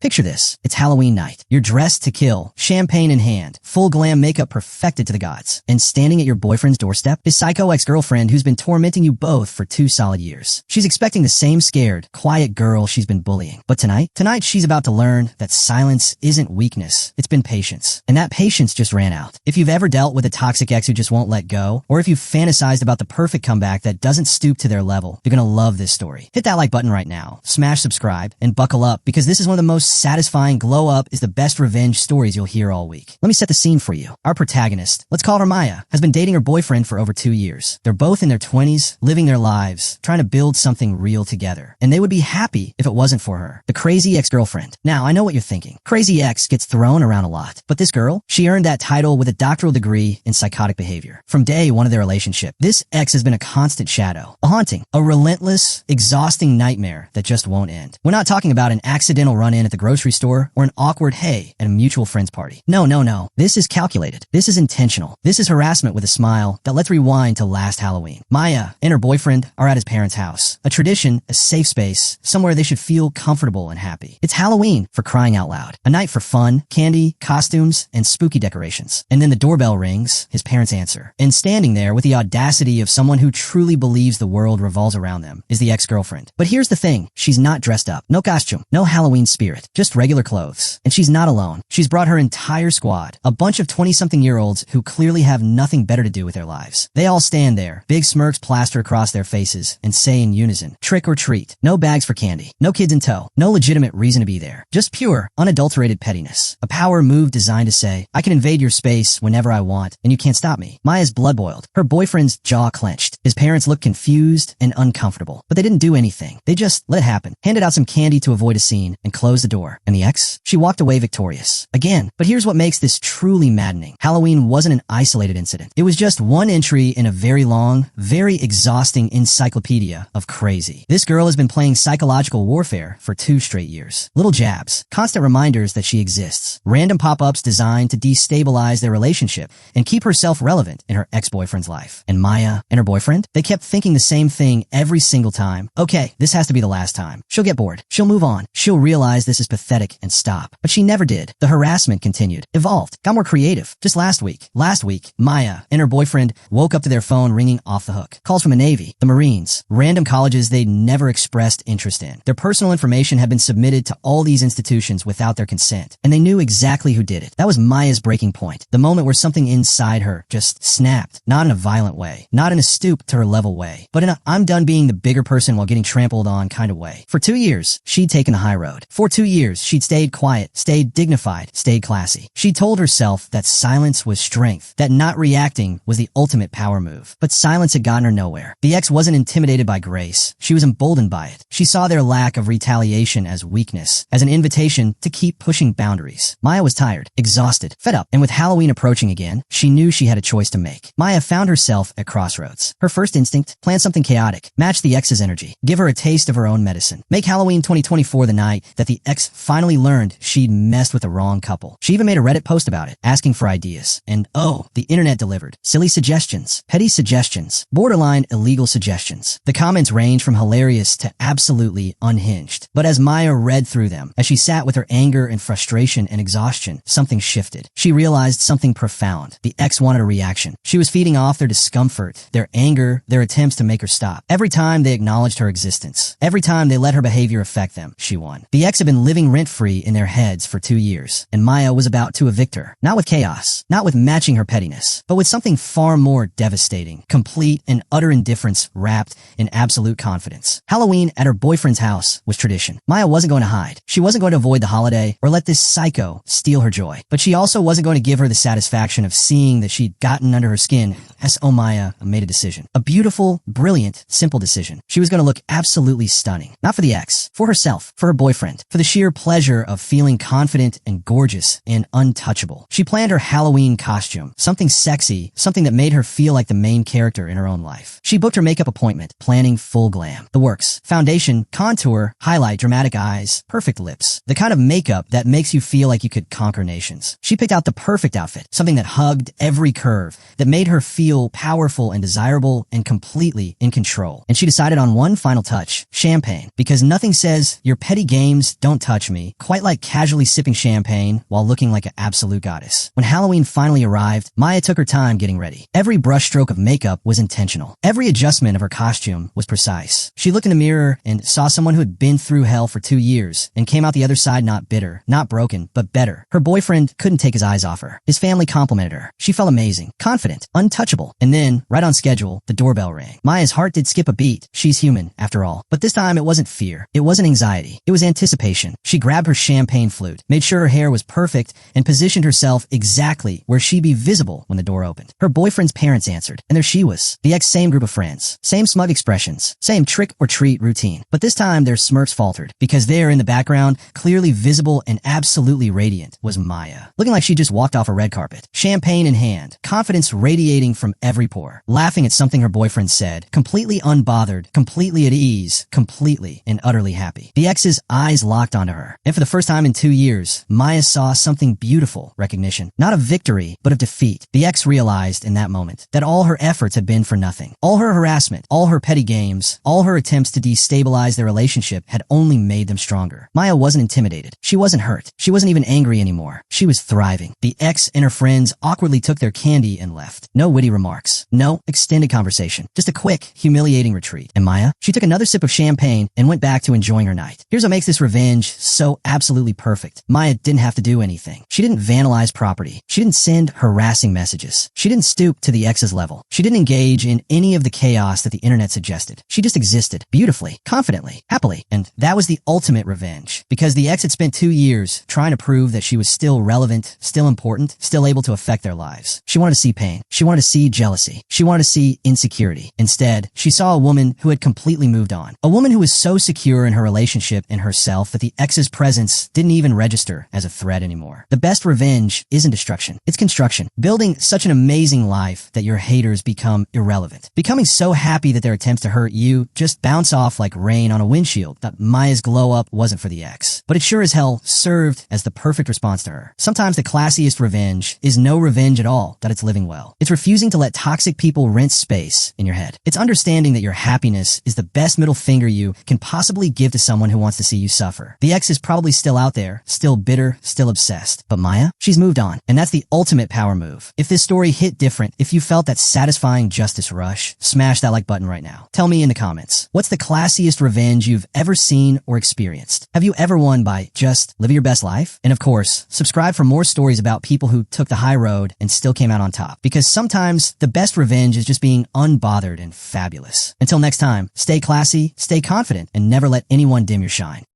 Picture this. It's Halloween night. You're dressed to kill, champagne in hand, full glam makeup perfected to the gods. And standing at your boyfriend's doorstep is psycho ex-girlfriend who's been tormenting you both for 2 solid years. She's expecting the same scared, quiet girl she's been bullying. But tonight she's about to learn that silence isn't weakness. It's been patience. And that patience just ran out. If you've ever dealt with a toxic ex who just won't let go, or if you've fantasized about the perfect comeback that doesn't stoop to their level, you're gonna love this story. Hit that like button right now, smash subscribe, and buckle up because this is one of the most satisfying glow up is the best revenge stories you'll hear all week. Let me set the scene for you. Our protagonist, let's call her Maya, has been dating her boyfriend for over 2 years. They're both in their 20s, living their lives, trying to build something real together. And they would be happy if it wasn't for her, the crazy ex-girlfriend. Now, I know what you're thinking. Crazy ex gets thrown around a lot. But this girl, she earned that title with a doctoral degree in psychotic behavior. From day one of their relationship, this ex has been a constant shadow, a haunting, a relentless, exhausting nightmare that just won't end. We're not talking about an accidental run-in at the grocery store or an awkward hey at a mutual friend's party. No. This is calculated. This is intentional. This is harassment with a smile that let's rewind to last Halloween. Maya and her boyfriend are at his parents' house. A tradition, a safe space, somewhere they should feel comfortable and happy. It's Halloween, for crying out loud. A night for fun, candy, costumes, and spooky decorations. And then the doorbell rings, his parents answer. And standing there with the audacity of someone who truly believes the world revolves around them is the ex-girlfriend. But here's the thing. She's not dressed up. No costume. No Halloween spirit. Just regular clothes. And she's not alone. She's brought her entire squad. A bunch of 20-something-year-olds who clearly have nothing better to do with their lives. They all stand there, big smirks plaster across their faces, and say in unison, trick or treat. No bags for candy. No kids in tow. No legitimate reason to be there. Just pure, unadulterated pettiness. A power move designed to say, I can invade your space whenever I want, and you can't stop me. Maya's blood boiled. Her boyfriend's jaw clenched. His parents looked confused and uncomfortable. But they didn't do anything. They just let it happen. Handed out some candy to avoid a scene, and closed the door. And the ex? She walked away victorious. Again. But here's what makes this truly maddening. Halloween wasn't an isolated incident. It was just one entry in a very long, very exhausting encyclopedia of crazy. This girl has been playing psychological warfare for 2 straight years. Little jabs, constant reminders that she exists, random pop-ups designed to destabilize their relationship and keep herself relevant in her ex-boyfriend's life. And Maya and her boyfriend, they kept thinking the same thing every single time. Okay, this has to be the last time. She'll get bored. She'll move on. She'll realize this is pathetic and stop. But she never did. The harassment continued, evolved, got more creative. Just last week, Maya and her boyfriend woke up to their phone ringing off the hook. Calls from the Navy, the Marines, random colleges they'd never expressed interest in. Their personal information had been submitted to all these institutions without their consent, and they knew exactly who did it. That was Maya's breaking point, the moment where something inside her just snapped, not in a violent way, not in a stoop to her level way, but in a I'm done being the bigger person while getting trampled on kind of way. For 2 years, she'd taken the high road. For 2 years, she'd stayed quiet, stayed dignified, stayed classy. She told herself that silence was strength, that not reacting was the ultimate power move. But silence had gotten her nowhere. The ex wasn't intimidated by grace. She was emboldened by it. She saw their lack of retaliation as weakness, as an invitation to keep pushing boundaries. Maya was tired, exhausted, fed up, and with Halloween approaching again, she knew she had a choice to make. Maya found herself at crossroads. Her first instinct, plan something chaotic, match the ex's energy, give her a taste of her own medicine, make Halloween 2024 the night that the ex finally learned she'd messed with the wrong couple. She even made a Reddit post about it, asking for ideas. And oh, the internet delivered. Silly suggestions, petty suggestions, borderline illegal suggestions. The comments range from hilarious to absolutely unhinged. But as Maya read through them, as she sat with her anger and frustration and exhaustion, something shifted. She realized something profound. The ex wanted a reaction. She was feeding off their discomfort, their anger, their attempts to make her stop. Every time they acknowledged her existence, every time they let her behavior affect them, she won. The ex had been living rent-free in their heads for 2 years, and Maya was about to evict her. Not with chaos, not with matching her pettiness, but with something far more devastating, complete and utter indifference wrapped in absolute confidence. Halloween at her boyfriend's house was tradition. Maya wasn't going to hide. She wasn't going to avoid the holiday or let this psycho steal her joy. But she also wasn't going to give her the satisfaction of seeing that she'd gotten under her skin as Maya made a decision. A beautiful, brilliant, simple decision. She was going to look absolutely stunning. Not for the ex, for herself, for her boyfriend, for the sheer pleasure of feeling confident and gorgeous and untouchable. She planned her Halloween costume, something sexy, something that made her feel like the main character in her own life. She booked her makeup appointment, planning full glam. The works: foundation, contour, highlight, dramatic eyes, perfect lips. The kind of makeup that makes you feel like you could conquer nations. She picked out the perfect outfit, something that hugged every curve, that made her feel feel powerful and desirable and completely in control. And she decided on one final touch, champagne, because nothing says your petty games don't touch me quite like casually sipping champagne while looking like an absolute goddess. When Halloween finally arrived, Maya took her time getting ready. Every brushstroke of makeup was intentional. Every adjustment of her costume was precise. She looked in the mirror and saw someone who had been through hell for 2 years and came out the other side not bitter, not broken, but better. Her boyfriend couldn't take his eyes off her. His family complimented her. She felt amazing, confident, untouchable. And then, right on schedule, the doorbell rang. Maya's heart did skip a beat. She's human, after all. But this time it wasn't fear. It wasn't anxiety. It was anticipation. She grabbed her champagne flute, made sure her hair was perfect, and positioned herself exactly where she'd be visible when the door opened. Her boyfriend's parents answered, and there she was. The same group of friends. Same smug expressions. Same trick or treat routine. But this time their smirks faltered, because there in the background, clearly visible and absolutely radiant, was Maya. Looking like she just walked off a red carpet. Champagne in hand. Confidence radiating from every pore. Laughing at something her boyfriend said. Completely unbothered. Completely at ease. Completely and utterly happy. The ex's eyes locked onto her. And for the first time in 2 years, Maya saw something beautiful. Recognition. Not of victory, but of defeat. The ex realized in that moment that all her efforts had been for nothing. All her harassment, all her petty games, all her attempts to destabilize their relationship had only made them stronger. Maya wasn't intimidated. She wasn't hurt. She wasn't even angry anymore. She was thriving. The ex and her friends awkwardly took their candy and left. No witty remarks. No extended conversation. Just a quick, humiliating retreat. And Maya? She took another sip of champagne and went back to enjoying her night. Here's what makes this revenge so absolutely perfect. Maya didn't have to do anything. She didn't vandalize property. She didn't send harassing messages. She didn't stoop to the ex's level. She didn't engage in any of the chaos that the internet suggested. She just existed, beautifully, confidently, happily. And that was the ultimate revenge. Because the ex had spent 2 years trying to prove that she was still relevant, still important, still able to affect their lives. She wanted to see pain. She wanted to see jealousy. She wanted to see insecurity. Instead, she saw a woman who had completely moved on. A woman who was so secure in her relationship and herself that the ex's presence didn't even register as a threat anymore. The best revenge isn't destruction. It's construction. Building such an amazing life that your haters become irrelevant. Becoming so happy that their attempts to hurt you just bounce off like rain on a windshield. That Maya's glow up wasn't for the ex. But it sure as hell served as the perfect response to her. Sometimes the classiest revenge is no revenge at all, that it's living well. It's refusing to let toxic people rent space in your head. It's understanding that your happiness is the best middle finger you can possibly give to someone who wants to see you suffer. The ex is probably still out there, still bitter, still obsessed. But Maya? She's moved on. And that's the ultimate power move. If this story hit different, if you felt that satisfying justice rush, smash that like button right now. Tell me in the comments, what's the classiest revenge you've ever seen or experienced? Have you ever won by just living your best life? And of course, subscribe for more stories about people who took the high road and still came out on top. Because sometimes the best revenge is just being unbothered and fabulous. Until next time, stay classy, stay confident, and never let anyone dim your shine.